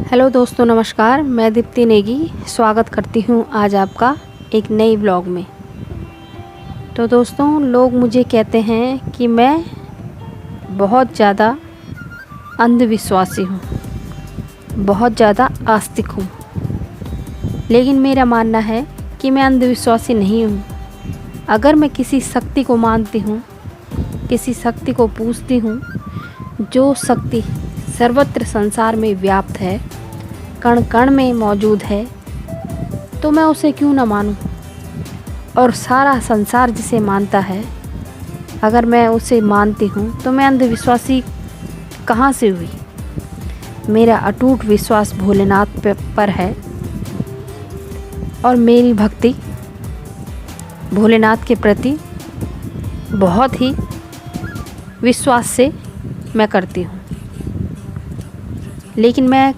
Hello दोस्तों, नमस्कार। मैं दीप्ति नेगी स्वागत करती हूँ आज आपका एक नई व्लॉग में। तो दोस्तों, लोग मुझे कहते हैं कि मैं बहुत ज़्यादा अंधविश्वासी हूँ, बहुत ज़्यादा आस्तिक हूँ। लेकिन मेरा मानना है कि मैं अंधविश्वासी नहीं हूँ। अगर मैं किसी शक्ति को मानती हूँ, किसी शक्ति को पूजती हूँ, जो शक्ति सर्वत्र संसार में व्याप्त है, कण कण में मौजूद है, तो मैं उसे क्यों ना मानूं। और सारा संसार जिसे मानता है, अगर मैं उसे मानती हूँ तो मैं अंधविश्वासी कहाँ से हुई। मेरा अटूट विश्वास भोलेनाथ पर है और मेरी भक्ति भोलेनाथ के प्रति बहुत ही विश्वास से मैं करती हूँ। लेकिन मैं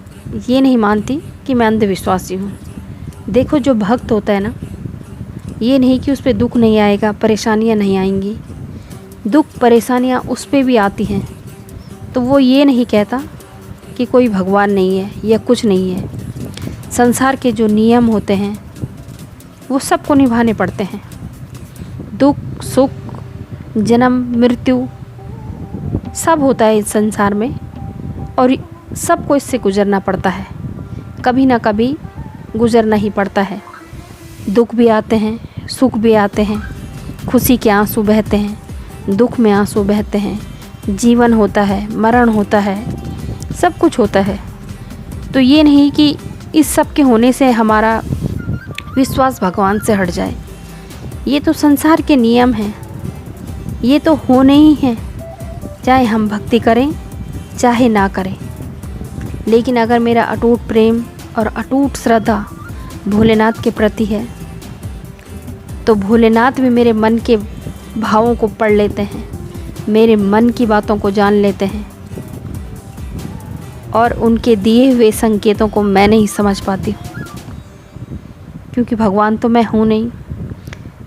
ये नहीं मानती कि मैं अंधविश्वासी हूँ। देखो, जो भक्त होता है ना, ये नहीं कि उस पर दुख नहीं आएगा, परेशानियाँ नहीं आएंगी। दुख परेशानियाँ उस पर भी आती हैं, तो वो ये नहीं कहता कि कोई भगवान नहीं है या कुछ नहीं है। संसार के जो नियम होते हैं वो सबको निभाने पड़ते हैं। दुख सुख, जन्म मृत्यु सब होता है इस संसार में, और सबको इससे गुजरना पड़ता है। कभी ना कभी गुजरना ही पड़ता है। दुख भी आते हैं, सुख भी आते हैं, खुशी के आंसू बहते हैं, दुख में आंसू बहते हैं। जीवन होता है, मरण होता है, सब कुछ होता है। तो ये नहीं कि इस सब के होने से हमारा विश्वास भगवान से हट जाए। ये तो संसार के नियम हैं, ये तो होने ही हैं, चाहे हम भक्ति करें चाहे ना करें। लेकिन अगर मेरा अटूट प्रेम और अटूट श्रद्धा भोलेनाथ के प्रति है, तो भोलेनाथ भी मेरे मन के भावों को पढ़ लेते हैं, मेरे मन की बातों को जान लेते हैं, और उनके दिए हुए संकेतों को मैं नहीं समझ पाती हूँ, क्योंकि भगवान तो मैं हूँ नहीं।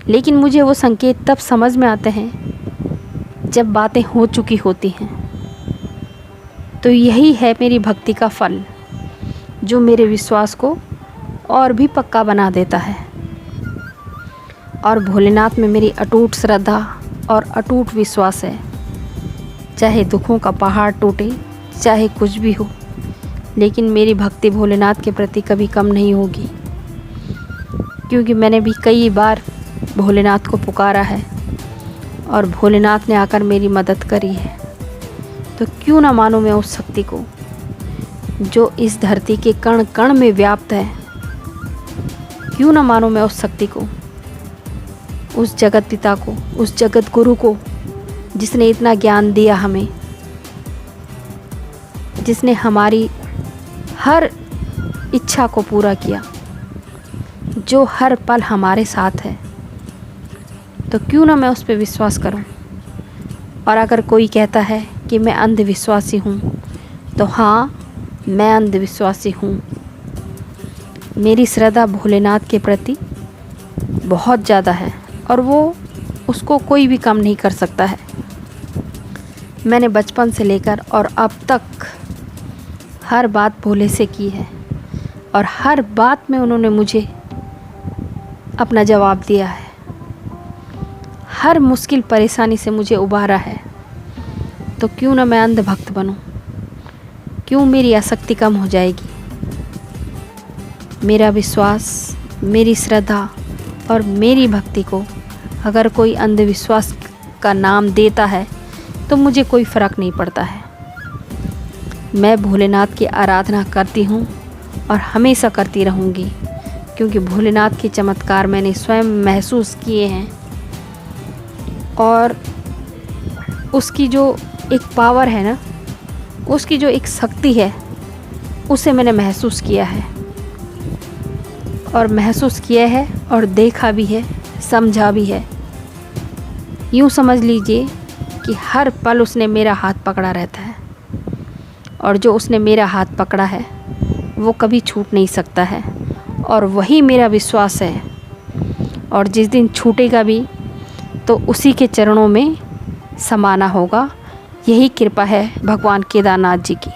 लेकिन मुझे वो संकेत तब समझ में आते हैं जब बातें हो चुकी होती हैं। तो यही है मेरी भक्ति का फल, जो मेरे विश्वास को और भी पक्का बना देता है। और भोलेनाथ में मेरी अटूट श्रद्धा और अटूट विश्वास है। चाहे दुखों का पहाड़ टूटे, चाहे कुछ भी हो, लेकिन मेरी भक्ति भोलेनाथ के प्रति कभी कम नहीं होगी, क्योंकि मैंने भी कई बार भोलेनाथ को पुकारा है और भोलेनाथ ने आकर मेरी मदद करी है। तो क्यों ना मानूं मैं उस शक्ति को, जो इस धरती के कण कण में व्याप्त है। क्यों ना मानूं मैं उस शक्ति को, उस जगत पिता को, उस जगत गुरु को, जिसने इतना ज्ञान दिया हमें, जिसने हमारी हर इच्छा को पूरा किया, जो हर पल हमारे साथ है। तो क्यों ना मैं उस पर विश्वास करूं। और अगर कोई कहता है कि मैं अंधविश्वासी हूँ, तो हाँ, मैं अंधविश्वासी हूँ। मेरी श्रद्धा भोलेनाथ के प्रति बहुत ज़्यादा है, और वो उसको कोई भी कम नहीं कर सकता है। मैंने बचपन से लेकर और अब तक हर बात भोले से की है, और हर बात में उन्होंने मुझे अपना जवाब दिया है। हर मुश्किल परेशानी से मुझे उबारा है। तो क्यों ना मैं अंधभक्त बनूं। क्यों मेरी आसक्ति कम हो जाएगी। मेरा विश्वास, मेरी श्रद्धा और मेरी भक्ति को अगर कोई अंधविश्वास का नाम देता है, तो मुझे कोई फ़र्क नहीं पड़ता है। मैं भोलेनाथ की आराधना करती हूँ और हमेशा करती रहूँगी, क्योंकि भोलेनाथ के चमत्कार मैंने स्वयं महसूस किए हैं, और उसकी जो एक पावर है ना, उसकी जो एक शक्ति है, उसे मैंने महसूस किया है, और महसूस किया है और देखा भी है, समझा भी है। यूँ समझ लीजिए कि हर पल उसने मेरा हाथ पकड़ा रहता है, और जो उसने मेरा हाथ पकड़ा है वो कभी छूट नहीं सकता है, और वही मेरा विश्वास है। और जिस दिन छूटेगा भी, तो उसी के चरणों में समाना होगा। यही कृपा है भगवान केदारनाथ जी की।